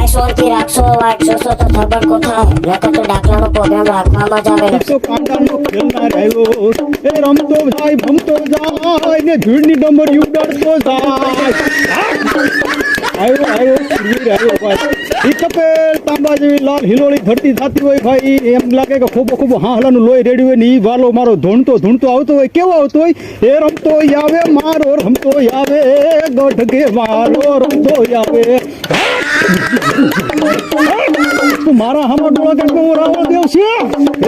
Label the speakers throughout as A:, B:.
A: ભાઈ શાંતિ રાખશો, વાંચશો તો ખબર કોથા નકર તો દાખલાનો પ્રોગ્રામ રાખવામાં જ આવેલો.
B: તો કાંટાનો ખેલનાર આવ્યો એ રમતો જાય ભમતો જાય ને ધૂળની ડમરી ઉડાડતો જાય. આવ્યો વીર આવ્યો ભાઈ. ઈ કપેલ તાંબા જેવી લાલ હિલોળી ધરતી થતી હોય ભાઈ, એમ લાગે કે ખૂબ હાહલાનું લોહી રેડ્યું હોય ને ઈ વાલો મારો ધૂણતો આવતો હોય. કેવો આવતો હોય? એ રમતો આવે મારો રમતો આવે ગઢ કે મારો રમતો આવે. તું મારા હામો ડોળા કે હું રાવણ દેવ છે.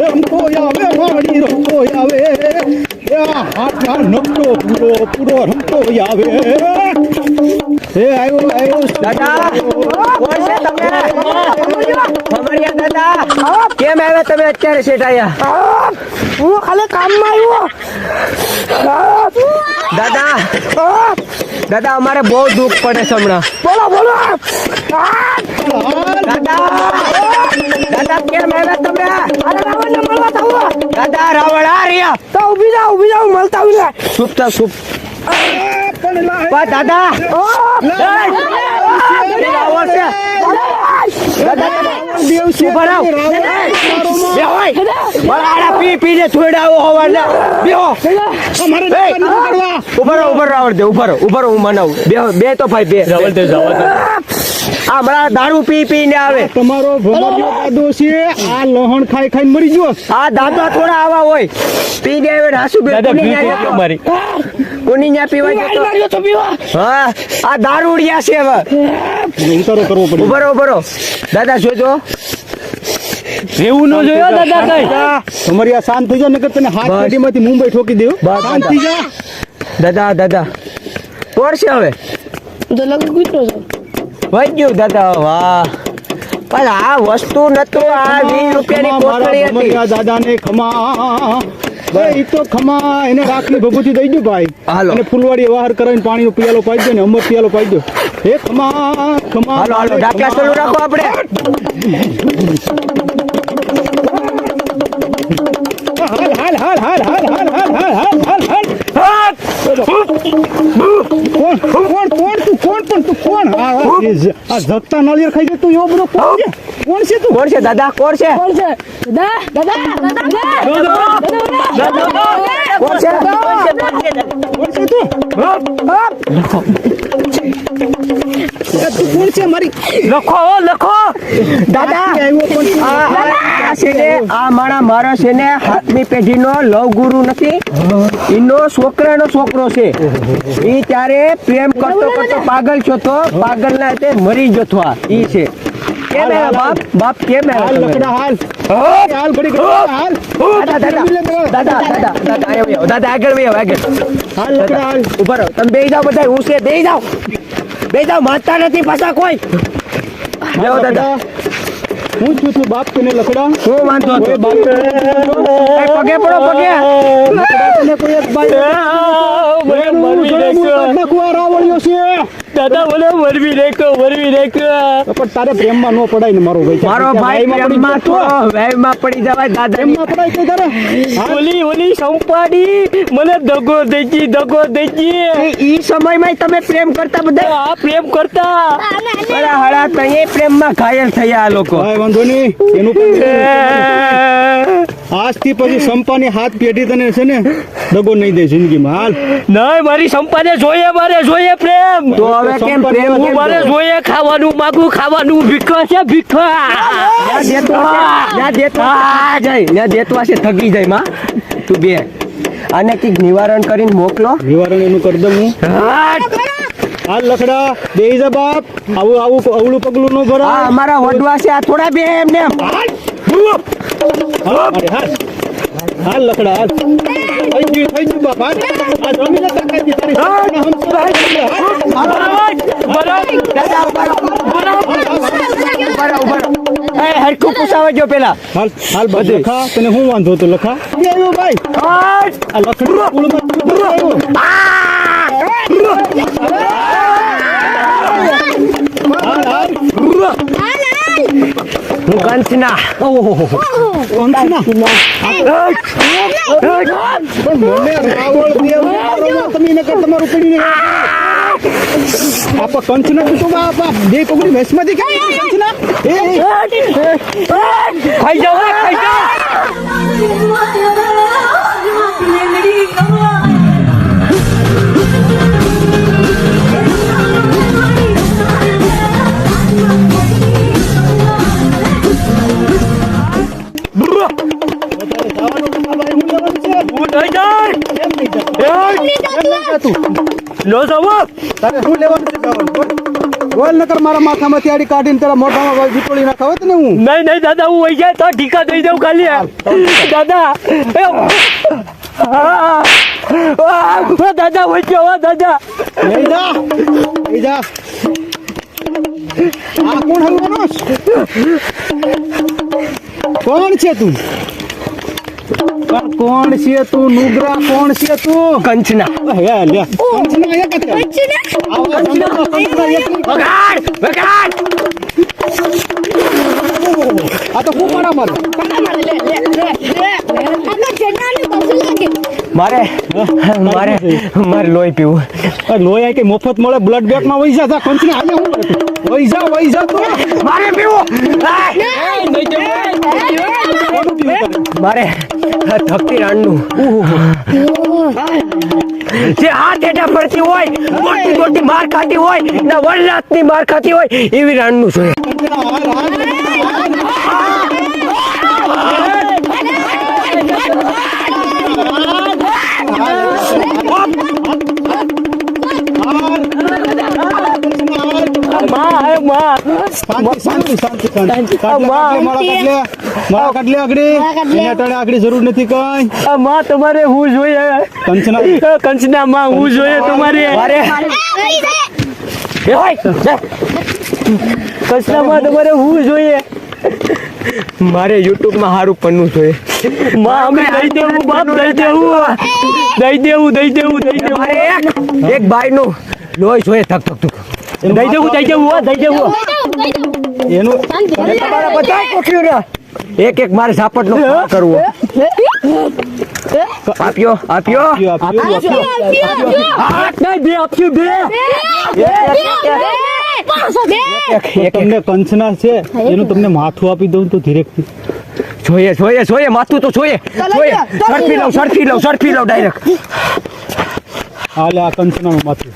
B: એ રમતો આવે મારી રમતો આવે હાથમાં નકટો પૂરો રમતો આવે. એ આવ્યો
C: દાદા કોણ છે તમે? ખમરિયા દાદા કેમ આવ્યા તમે અત્યારે શેઠ આયા?
D: હું ખાલી કામમાં આવ્યો.
C: દાદા અમારે બહુ દુઃખ પડે છે હમણાં.
D: બોલો
C: દાદા કેમ આવ્યા તમે?
D: રાવણને મળવા થાવ.
C: દાદા રાવણ આ રહ્યા.
D: તો ઊભી જાવ મળતા આવું.
C: ચૂપ દાદા રાવણ છે. પીને છોડાવો હવાને બેહો. ઉભર રાવણ દે ઉભર હું મનાવું. બે તો ભાઈ બે રાવણ દે આ હમણાં દારૂ પીને આવે.
B: તમારો ભમરિયો દાદો છે આ લોહણ ખાઈને મરી ગયો.
C: આ દાદા થોડા આવા હોય પીને આવે હાસુ બે મારી કોની ન્યા પીવા જતો. હા આ દારૂડિયા છે હવે.
B: ઉતારો કરવો પડે.
C: ઉભરો દાદા જોજો
B: એવું ન જોયો દાદા કઈ. તમારી આ શાંત થઈ જા નકર તને હાથ પેટીમાંથી મુંબઈ ઠોકી દેવ. શાંત થઈ જા
C: દાદા કોણ છે હવે?
D: તો લગ ગુટો છે.
C: વજ્યું દાદા વાહ. પણ આ વસ્તુ નતું આ 20 રૂપિયાની કોથળી હતી.
B: દાદાને ખમા ભાઈ તો ખમા એને રાખલી ભભૂતિ દઈ દો ભાઈ. અને ફૂલવાડી વાહર કરાવીને પાણીનો પિયાલો પાઈ દો ને અમર પિયાલો પાઈ દો. એ ખમા
C: હાલો ડાકલા ચાલુ રાખો આપણે.
B: આ જગતા નાળિયેર ખાઈ જાય તું એવો બધો કોણ છે તું?
C: કોણ છે દાદા? કોણ છે?
D: કોણ છે? દાદા
C: કોણ છે
B: તું? કોણ છે મારી?
C: લખો દાદા. આ મારા છે ને 7મી પેઢીનો લવ ગુરુ નથી, એનો છોકરાનો છોકરો છે. એ ત્યારે પ્રેમ કરતો પાગલ છો તો પાગલ ના તે મરી જતો. ઈ છે કેમ બાપ કેમ
B: લકડા હાલ ઘડી
C: દાદા આગળ
B: હાલ લકડા હાલ.
C: ઉભા રહો તમે. બેસી જાઓ બધા. હું છે બેસી જાઓ માનતા નથી પાછા કોઈ. જાઓ દાદા.
B: હું છું બાપ તને લકડા.
C: શું વાંધો હતો?
B: બાપ
C: પગે પડો પગે.
B: રાવણ્યો છે
C: દાદા બોલો વરવી રેકો.
B: પણ તારે પ્રેમમાં ન પડાય ને મારો ભાઈ.
C: મારો ભાઈ પ્રેમમાં તો વેવમાં પડી જવાય દાદા.
B: પ્રેમમાં પડાય તો તારે
C: ઓલી સંપાડી મને દગો દેજી. ઈ સમયમાં તમે પ્રેમ કરતા બધા? આ પ્રેમ કરતા. હળા તઈએ પ્રેમમાં ઘાયલ થયા આ લોકો.
B: ભાઈ વાંધો નહીં એનું આજથી પછી સંપાની હાથ પેઢી તને છે ને દગો નહીં દે જિંદગીમાં. હાલ
C: નહીં મારી સંપાને જોઈએ પ્રેમ. તો હવે કેમ પ્રેમ? મારે જોઈએ ખાવાનું માગું ભીખવા છે દેતવા છે થકી જાય માં. તું બે આને કઈક નિવારણ કરીને મોકલો.
B: નિવારણ એનું કરી દઉં હું. હાલ લખડા બેહી જા બાપ. આવું અવળું પગલું ન ભરા.
C: અમારા વડવા છે આ થોડા બે એમને.
B: હાલ લખડા હાલ. થઈ ગયું બાપ. આ જમીન તાકાત તારી.
C: હરખું પૂછાવે જો પેલા.
B: હાલ બધું લખા. તને શું વાંધો હતો લખા? આવ્યો ભાઈ આ લખડા કુળમાં
C: હું કંચના.
B: તમારું પડી કંચના બે પગડી ભેંસમાંથી કંચના
C: ખાઈ જાઓ ખાઈ જાઓ નો જવાબ
B: તારે શું લેવાનું છે જવાનું બોલ બોલ નકર મારા માથામાંથી આડી કાઢીને તારા મોઢામાં વિટોળી નાખાવ ને હું
C: નહીં દાદા હું વહી જાય તો ઠીકા દઈ દઉં ખાલી દાદા દાદા વહી જાઓ દાદા
B: લઈ જા આ કોણ હલવાનો કોણ છે તું કોણ છે તું નુગરા કોણ છે તું
C: કંચના
B: હે લે કંચના એક જ આવા જંગલમાં કંચના એક નહીં.
C: વગાડ
B: આ તો હું મારા મારે
C: મારે લોહી પીવું
B: લોહી કે મફત મળે બ્લડ બેંક માં વહી જા કંચના આજે હું વહી જા તું
C: મારે પીવું મારે ધકતી રાણનું જે હાથ હેઠા પડતી હોય મોટી માર ખાતી હોય ના વલ્લાતની માર ખાતી હોય એવી રાણનું જોઈએ
B: કંચના શાંતિ માળા કાઢ લે આગળ જરૂર નથી કઈ
C: માં તમારે હું જોઈએ કંચના માં હું જોઈએ તમારે કંચના માં તમારે હું જોઈએ મારે યુટ્યુબ માં સારું પન્નું જોઈએ માં અમે દઈ દેવું બાપ દઈ દેવું એક ભાઈ નું લોહી જોઈએ થક દઈ દેવું
B: એનું
C: તમારા બધા કોઠ્યું ને એક મારે ઝાપટ નો કરવો આપ્યો
B: તમને કંચના છે એનું તમને માથું આપી દઉં તો ધીરેકથી
C: જોઈએ માથું તો જોઈએ સરફી લઉં ડાયરેક્ટ
B: હાલે આ કંચનાનું માથું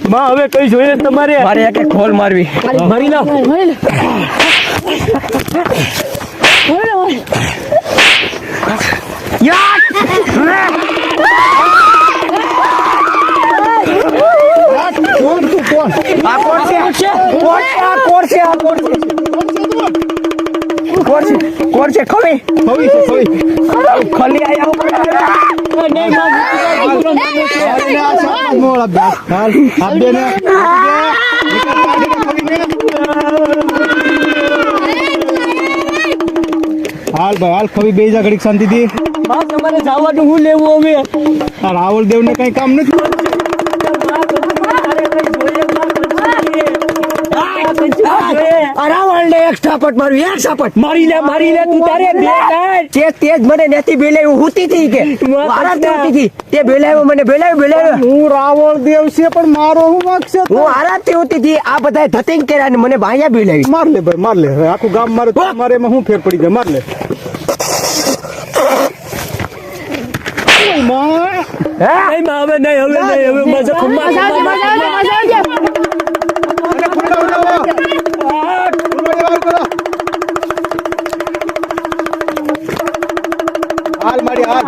C: માં હવે કઈ જોઈએ તમારે મારે એક ખોલ મારવી મારી લો કોણ છે ખવી ખલી
B: હાલ ભાઈ હાલ ખવી બે જા ઘડીક શાંતિથી
C: તમારે જવાનું હું લેવું હવે
B: આ રાવલ દેવ ને કઈ કામ નથી
C: રાવણ ને એક સાપટ મારી લે તું તારે તેજ મને નેતી બેલાવ્યું હુતી હતી કે મારા હતી હતી તે બેલાવ્યો મને બેલાવ્યો
B: હું રાવળ દેવ છે પણ મારો હું વાંક છે
C: હું આરામથી હોતી હતી આ બધા ધતિંગ કર્યા ને મને ભાયા બેલાવી
B: માર લે ભાઈ માર લે આખું ગામ મારે એમાં શું ફેર પડી જાય માર લે હાલ મારી હાલ